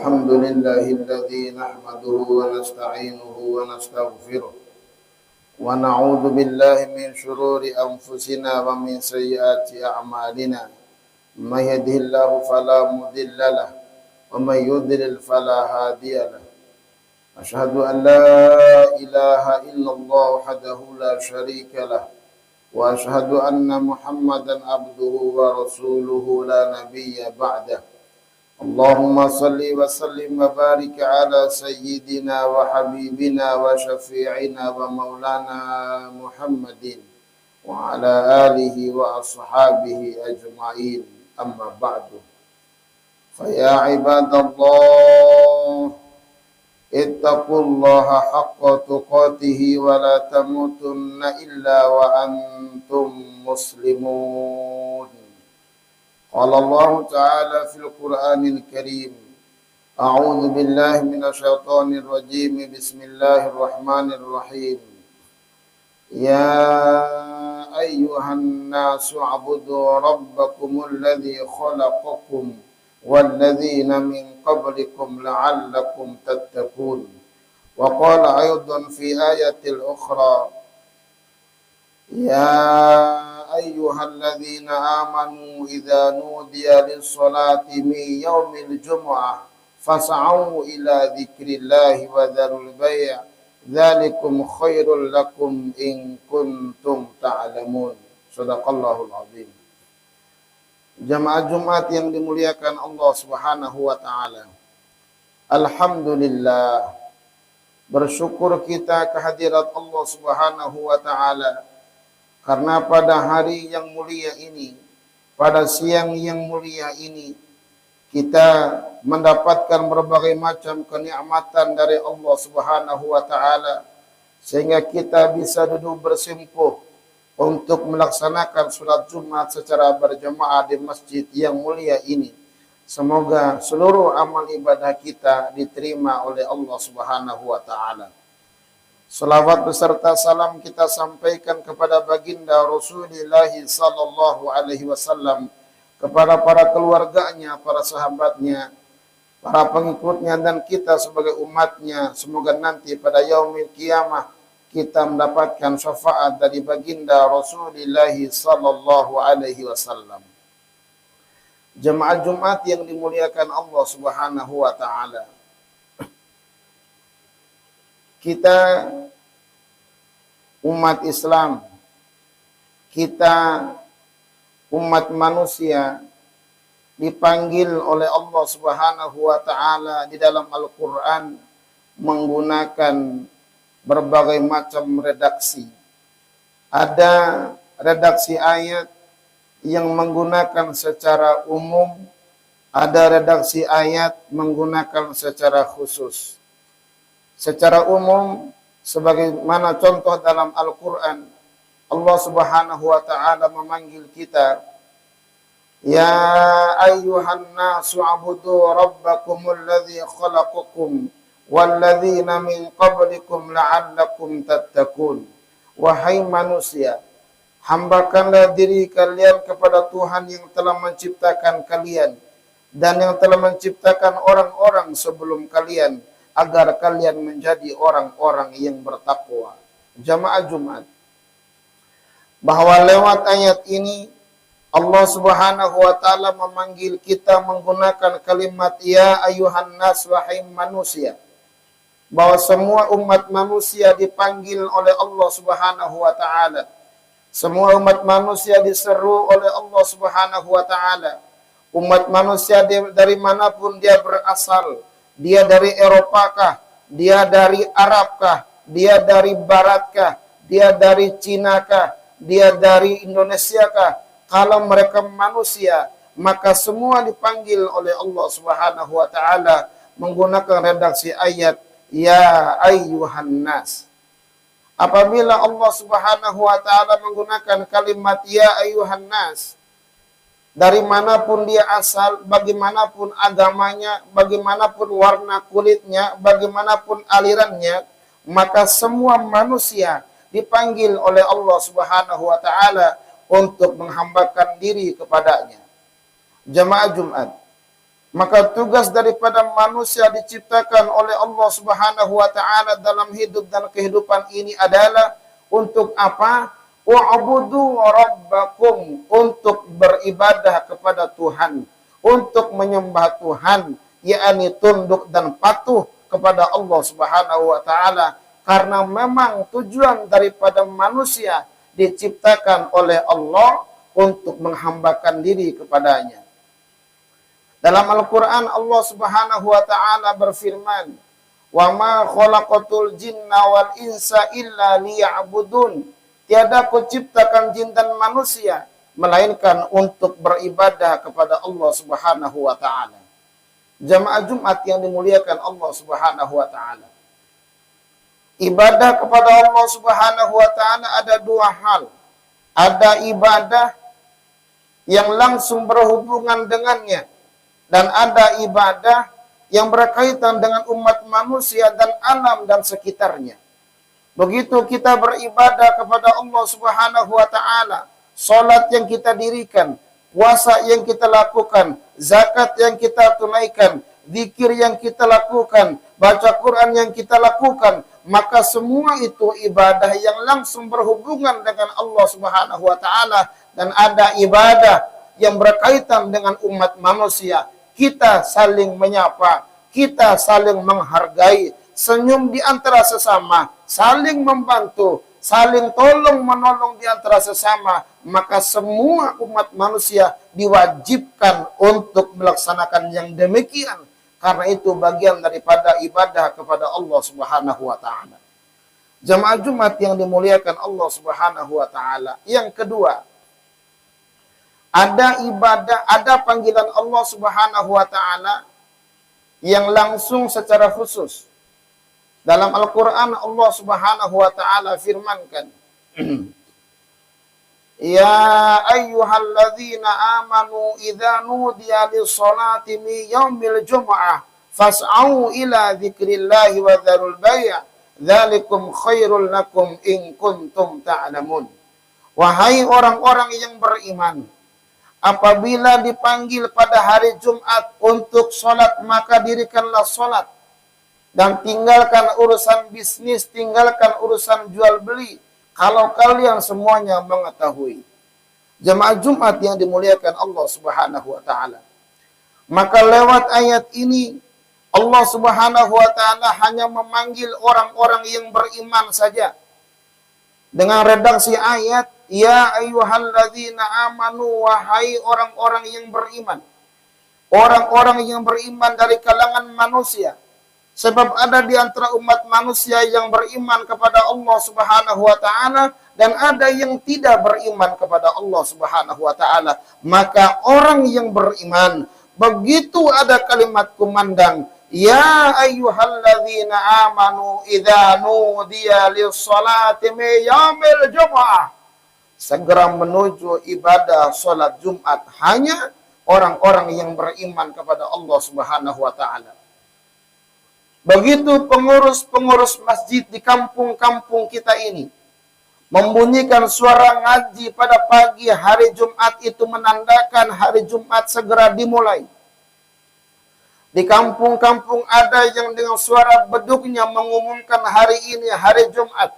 الحمد لله الذي نحمده ونستعينه ونستغفره ونعوذ بالله من شرور أنفسنا ومن سيئات أعمالنا من يهده الله فلا مضل له ومن يضلل فلا هادي له أشهد أن لا إله إلا الله وحده لا شريك له وأشهد أن محمدا عبده ورسوله لا نبي بعده اللهم صل وسلم وبارك على سيدنا وحبيبنا وشفيعنا ومولانا محمد وعلى آله وأصحابه أجمعين أما بعد فيا عباد الله اتقوا الله حق تقاته ولا تموتن إلا وأنتم مسلمون. قال الله تعالى في القرآن الكريم أعوذ بالله من الشيطان الرجيم بسم الله الرحمن الرحيم يا أيها الناس اعبدوا ربكم الذي خلقكم والذين من قبلكم لعلكم تتقون. وقال أيضا في آية أخرى يا أيها الذين آمنوا إذا نودي للصلاة من يوم الجمعة فاسعوا إلى ذكر الله وذروا البيع ذلكم خير لكم إن كنتم تعلمون. Sadaqallahul azim. Jamaah Jumat yang dimuliakan Allah Subhanahu wa taala. Alhamdulillah, bersyukur kita kehadirat Allah Subhanahu wa taala karena pada hari yang mulia ini, pada siang yang mulia ini, kita mendapatkan berbagai macam kenikmatan dari Allah Subhanahu wa taala sehingga kita bisa duduk bersimpuh untuk melaksanakan salat Jumat secara berjamaah di masjid yang mulia ini. Semoga seluruh amal ibadah kita diterima oleh Allah Subhanahu wa taala. Salawat beserta salam kita sampaikan kepada baginda Rasulullah sallallahu alaihi wasallam, kepada para keluarganya, para sahabatnya, para pengikutnya dan kita sebagai umatnya. Semoga nanti pada yaumil qiyamah kita mendapatkan syafaat dari baginda Rasulullah sallallahu alaihi wasallam. Jemaah Jumat yang dimuliakan Allah Subhanahu wa taala. Kita umat Islam, kita umat manusia dipanggil oleh Allah Subhanahu wa taala di dalam Al-Qur'an menggunakan berbagai macam redaksi. Ada redaksi ayat yang menggunakan secara umum, ada redaksi ayat menggunakan secara khusus. Secara umum, sebagaimana contoh dalam Al-Quran, Allah Subhanahu wa taala memanggil kita, ya ayyuhan nasu abudu rabbakumul ladzi khalaqakum walladzina min qablikum la'allakum tattaqun. Wahai manusia, hambakanlah diri kalian kepada Tuhan yang telah menciptakan kalian dan yang telah menciptakan orang-orang sebelum kalian agar kalian menjadi orang-orang yang bertakwa. Jamaah Jumat, bahwa lewat ayat ini Allah Subhanahu wa taala memanggil kita menggunakan kalimat ya ayyuhan nas, wahai manusia, bahwa semua umat manusia dipanggil oleh Allah Subhanahu wa taala. Semua umat manusia diseru oleh Allah Subhanahu wa taala. Umat manusia dari manapun dia berasal, dia dari Eropakah, dia dari Arabkah, dia dari Baratkah, dia dari Cinakah, dia dari Indonesiakah, kalau mereka manusia, maka semua dipanggil oleh Allah Subhanahu wa taala menggunakan redaksi ayat ya ayyuhan nas. Apabila Allah Subhanahu wa taala menggunakan kalimat ya ayyuhan nas, dari manapun dia asal, bagaimanapun agamanya, bagaimanapun warna kulitnya, bagaimanapun alirannya, maka semua manusia dipanggil oleh Allah Subhanahu wa taala untuk menghambakan diri kepadanya. Jamaah Jumat, Maka tugas daripada manusia diciptakan oleh Allah Subhanahu wa taala dalam hidup dan kehidupan ini adalah untuk apa? Wa'budu rabbakum, untuk beribadah kepada Tuhan, untuk menyembah Tuhan, yakni tunduk dan patuh kepada Allah Subhanahu wa taala, karena memang tujuan daripada manusia diciptakan oleh Allah untuk menghambakan diri kepadanya. Dalam Al-Qur'an Allah Subhanahu wa taala berfirman, "Wa ma khalaqatul jinna wal insa illa liya'budun." Tiada kuciptakan jin dan manusia melainkan untuk beribadah kepada Allah Subhanahu wa taala. Jamaah Jumat yang dimuliakan Allah Subhanahu wa taala. Ibadah kepada Allah Subhanahu wa taala ada dua hal. Ada ibadah yang langsung berhubungan dengannya, dan ada ibadah yang berkaitan dengan umat manusia dan alam dan sekitarnya. Begitu kita beribadah kepada Allah Subhanahu wa taala, salat yang kita dirikan, puasa yang kita lakukan, zakat yang kita tunaikan, zikir yang kita lakukan, baca Quran yang kita lakukan, maka semua itu ibadah yang langsung berhubungan dengan Allah Subhanahu wa taala. Dan ada ibadah yang berkaitan dengan umat manusia. Kita saling menyapa, kita saling menghargai, senyum di antara sesama, saling membantu, saling tolong menolong di antara sesama, maka semua umat manusia diwajibkan untuk melaksanakan yang demikian, karena itu bagian daripada ibadah kepada Allah Subhanahu wa taala. Jamaah Jumat yang dimuliakan Allah Subhanahu wa taala. Yang kedua, ada ibadah, ada panggilan Allah Subhanahu wa taala yang langsung secara khusus. Dalam Al-Qur'an Allah Subhanahu wa taala firmankan, "Ya ayyuhalladzina amanu idza nudiya lis-salati min yaumil jumu'ah fas'au ila dzikrillahi wa dzarul bai', dzalikum khairul lakum in kuntum ta'lamun." Wahai orang-orang yang beriman, apabila dipanggil pada hari Jumat untuk sholat, maka dirikanlah sholat. Dan tinggalkan urusan bisnis, tinggalkan urusan jual beli, kalau kalian semuanya mengetahui. Jemaah Jumat yang dimuliakan Allah Subhanahu wa taala. Maka lewat ayat ini Allah Subhanahu wa taala hanya memanggil orang-orang yang beriman saja. Dengan redaksi ayat, ya ayyuhalladzina amanu, wahai orang-orang yang beriman. Orang-orang yang beriman dari kalangan manusia. Sebab ada di antara umat manusia yang beriman kepada Allah Subhanahu wa taala dan ada yang tidak beriman kepada Allah Subhanahu wa taala. Maka orang yang beriman, begitu ada kalimat kumandang, ya ayyuhalladzina amanu idza nudiya lis-salati min yaumil jumu'ah, segera menuju ibadah salat Jumat hanya orang-orang yang beriman kepada Allah Subhanahu wa taala. Begitu pengurus-pengurus masjid di kampung-kampung kita ini membunyikan suara ngaji pada pagi hari Jumat, itu menandakan hari Jumat segera dimulai. Di kampung-kampung ada yang dengan suara beduknya mengumumkan hari ini hari Jumat.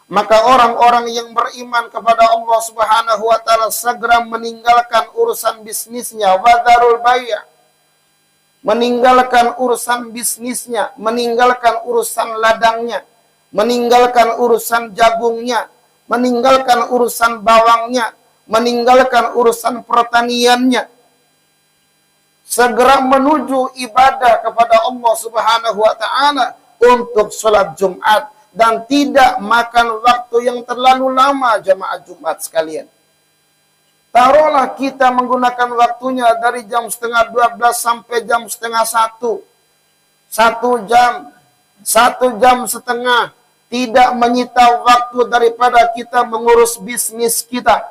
Maka orang-orang yang beriman kepada Allah Subhanahu wa taala segera meninggalkan urusan bisnisnya, wadharul bai', meninggalkan urusan bisnisnya, meninggalkan urusan ladangnya, meninggalkan urusan jagungnya, meninggalkan urusan bawangnya, meninggalkan urusan pertaniannya, segera menuju ibadah kepada Allah Subhanahu wa taala untuk sholat Jumat, dan tidak makan waktu yang terlalu lama. Jamaah Jumat sekalian, taruhlah kita menggunakan waktunya dari jam setengah 12 sampai jam setengah 1. 1 jam, 1,5 jam, tidak menyita waktu daripada kita mengurus bisnis kita.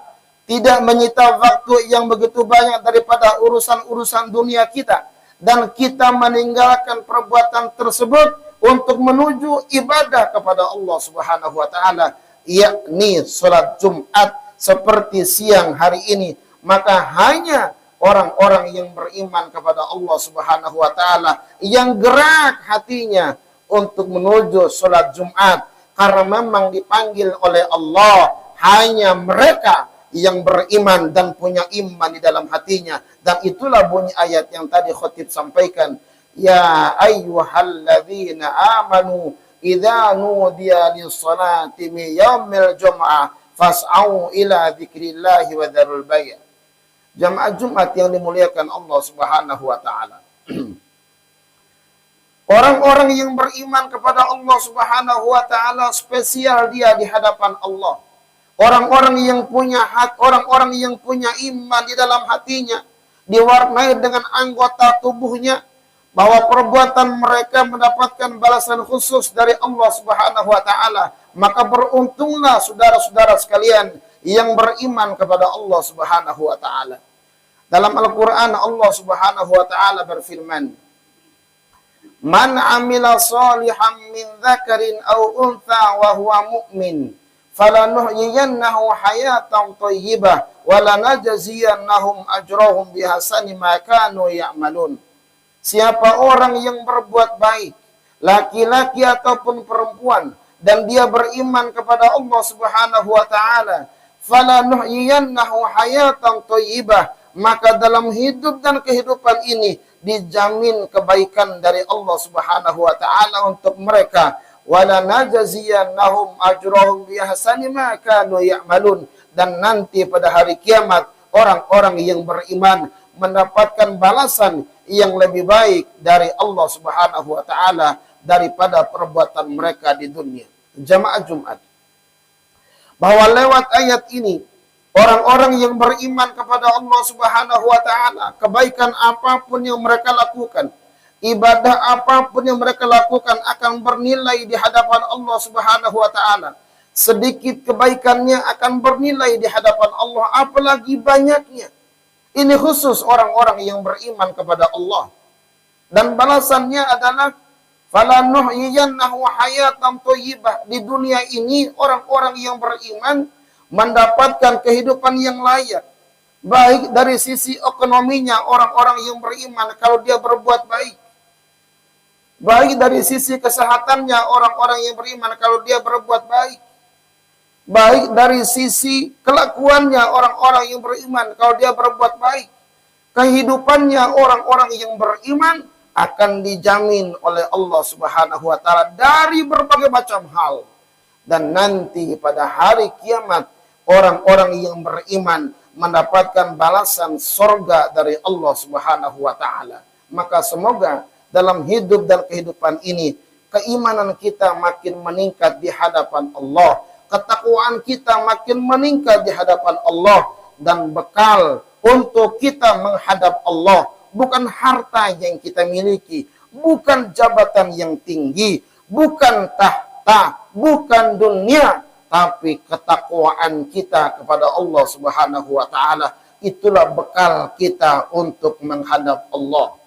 Tidak menyita waktu yang begitu banyak daripada urusan-urusan dunia kita. Dan kita meninggalkan perbuatan tersebut untuk menuju ibadah kepada Allah Subhanahu wa taala, yakni salat Jumat seperti siang hari ini. Maka hanya orang-orang yang beriman kepada Allah Subhanahu wa taala yang gerak hatinya untuk menuju sholat Jumat, karena memang dipanggil oleh Allah hanya mereka yang beriman dan punya iman di dalam hatinya. Dan itulah bunyi ayat yang tadi khotib sampaikan, ya ayyuhalladzina amanu idza nudiya lis-salati min yaumil jum'ah fas'au ila dzikrillahi wa dzarul bay'. Jamaah Jumat yang dimuliakan Allah Subhanahu wa taala. Orang-orang yang beriman kepada Allah Subhanahu wa taala spesial dia di hadapan Allah. Orang-orang yang punya orang-orang yang punya iman di dalam hatinya diwarnai dengan anggota tubuhnya bahwa perbuatan mereka mendapatkan balasan khusus dari Allah Subhanahu wa taala. Maka beruntunglah saudara-saudara sekalian yang beriman kepada Allah Subhanahu wa taala. Dalam Al-Qur'an Allah Subhanahu wa taala berfirman, "Man 'amila shalihan min dzakarin aw untha wa huwa mu'min, falanuhyiyannahu hayatan thayyibah wa lanajziyannahum ajrahum bihasani ma kanu ya'malun." Siapa orang yang berbuat baik, laki-laki ataupun perempuan, dan dia beriman kepada Allah Subhanahu wa taala, falanuhyiyannahu hayatan thayyibah, maka dalam hidup dan kehidupan ini dijamin kebaikan dari Allah Subhanahu wa taala untuk mereka. Wala najziyannahum ajrahum bihasani ma kanu ya'malun, dan nanti pada hari kiamat orang-orang yang beriman mendapatkan balasan yang lebih baik dari Allah Subhanahu wa taala daripada perbuatan mereka di dunia. Jamaah Jumat, bahwa lewat ayat ini orang-orang yang beriman kepada Allah Subhanahu wa taala, kebaikan apapun yang mereka lakukan, ibadah apapun yang mereka lakukan akan bernilai di hadapan Allah Subhanahu wa taala. Sedikit kebaikannya akan bernilai di hadapan Allah, apalagi banyaknya. Ini khusus orang-orang yang beriman kepada Allah. Dan balasannya adalah falanuhyiyannahu hayatan thayyibah. Di dunia ini orang-orang yang beriman mendapatkan kehidupan yang layak. Baik dari sisi ekonominya orang-orang yang beriman kalau dia berbuat baik. Baik dari sisi kesehatannya orang-orang yang beriman kalau dia berbuat baik. Baik dari sisi kelakuannya orang-orang yang beriman kalau dia berbuat baik. Kehidupannya orang-orang yang beriman akan dijamin oleh Allah Subhanahu wa taala dari berbagai macam hal. Dan nanti pada hari kiamat orang-orang yang beriman mendapatkan balasan surga dari Allah Subhanahu wa taala. Maka semoga dalam hidup dan kehidupan ini keimanan kita makin meningkat di hadapan Allah, ketakwaan kita makin meningkat di hadapan Allah, dan bekal untuk kita menghadap Allah bukan harta yang kita miliki, bukan jabatan yang tinggi, bukan tahta, bukan dunia, tapi ketakwaan kita kepada Allah Subhanahu wa taala. Itulah bekal kita untuk menghadap Allah.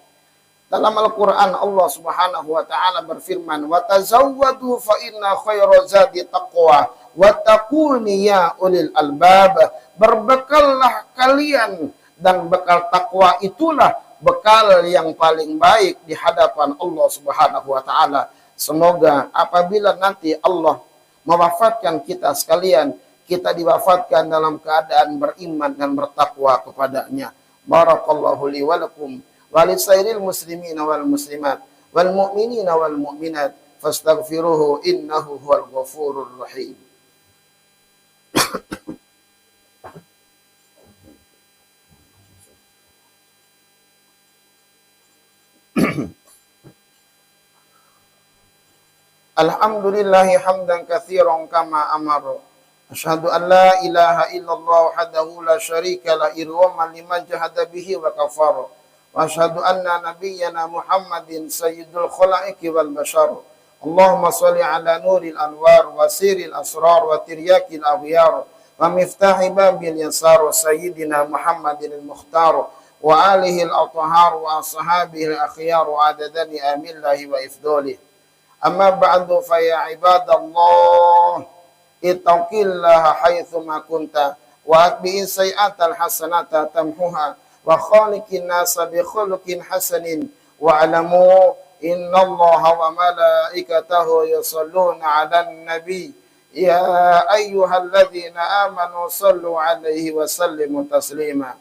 Dalam Al-Qur'an Allah Subhanahu wa taala berfirman, "Wa tazawwadu fa inna khairaz zadi taqwa wattaquni ya ulil albab." Berbekallah kalian, dan bekal takwa itulah bekal yang paling baik di hadapan Allah Subhanahu wa taala. Semoga apabila nanti Allah mewafatkan kita sekalian, kita diwafatkan dalam keadaan beriman dan bertakwa kepadanya. Barakallahu li wa lakum wa lisairil muslimina wal muslimat wal mu'minina wal mu'minat fastaghfiruhu innahu huwal ghafurur rahim. Alhamdulillahi hamdan katsiran kama amara. Asyhadu an la ilaha illallah wahdahu la syarika la irwaman liman jahada bihi wa kafara. Wa asyhadu anna nabiyyana Muhammadin sayyidul khalaiqi wal bashar. Allahumma shalli ala nuril anwar wa siril asrar wa tiryakil aghyar wa miftahi babil yasar wa sayyidina Muhammadin al-mukhtar wa alihi al-athhar wa ashabihi al-akhyar wa adadani amillahi wa ifdalihi. Amma ba'du fa ya ibadallah ittaqillaha haitsu ma kunta wa atbi'is sayyi'atal hasanata tamhuha wa khaliqin nasa bi khuluqin hasanin wa'lamu innallaha wa malaikatahu yusholluna 'alan nabi ya ayyuhalladzina amanu shallu 'alaihi wa sallimu taslima.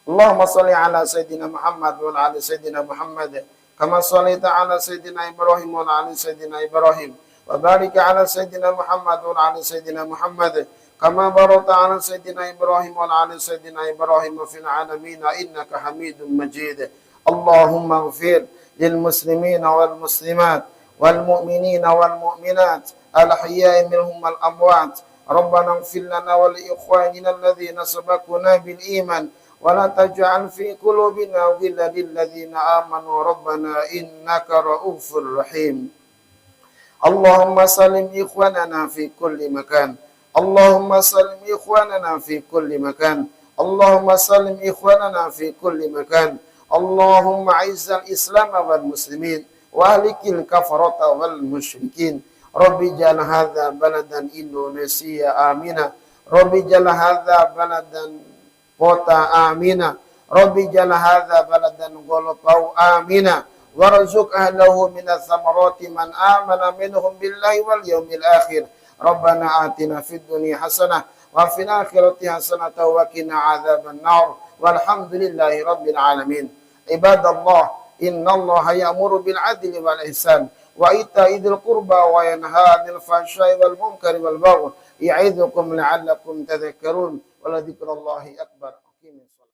Allahumma shalli 'ala sayyidina Muhammad wa 'ala ali sayyidina Muhammad kama shallaita 'ala sayyidina Ibrahim wa 'ala ali sayyidina Ibrahim wa barik 'ala sayyidina Muhammad wa 'ala ali sayyidina Muhammad kama barakta 'ala sayyidina Ibrahim wa 'ala ali sayyidina Ibrahim fil 'alamin innaka Hamidum Majid. Allahumma ighfir lil muslimina wal muslimat wal mu'minina wal mu'minat al ahya'i minhum wal amwat. Rabbana ighfir lana wa li ikhwanina alladhina sabaquna bil iman wa la taj'al fi qulubina ghillan lil ladzina amanu rabbana innaka ra'ufur rahim. Allahumma salim ikhwanana fi kulli makan. Allahumma salim ikhwanana fi kulli makan. Allahumma salim ikhwanana fi kulli makan. Allahumma izzal islam wal muslimin wa ahlikil kafarata wal musyrikin. Rabbi jal hadha baladan Indonesia amina. Rabbi jal hadha baladan kota amina. Rabbi jal hadha baladan Golopau amina. Warzuq ahlahu minas samarati man amana minhum billahi wal yawmil akhir. Rabbana atina fid dunya hasanah wa fil akhirati hasanah wa qina adzaban nar. Walhamdulillahi rabbil alamin. Ibadallah, innallaha ya'muru bil 'adli wal ihsan wa ita'idil qurba wa yanha 'anil fahsya'i wal munkari wal baghi. Ya'idzukum la'allakum tadhakkarun. Wa la dzikrullahi akbar.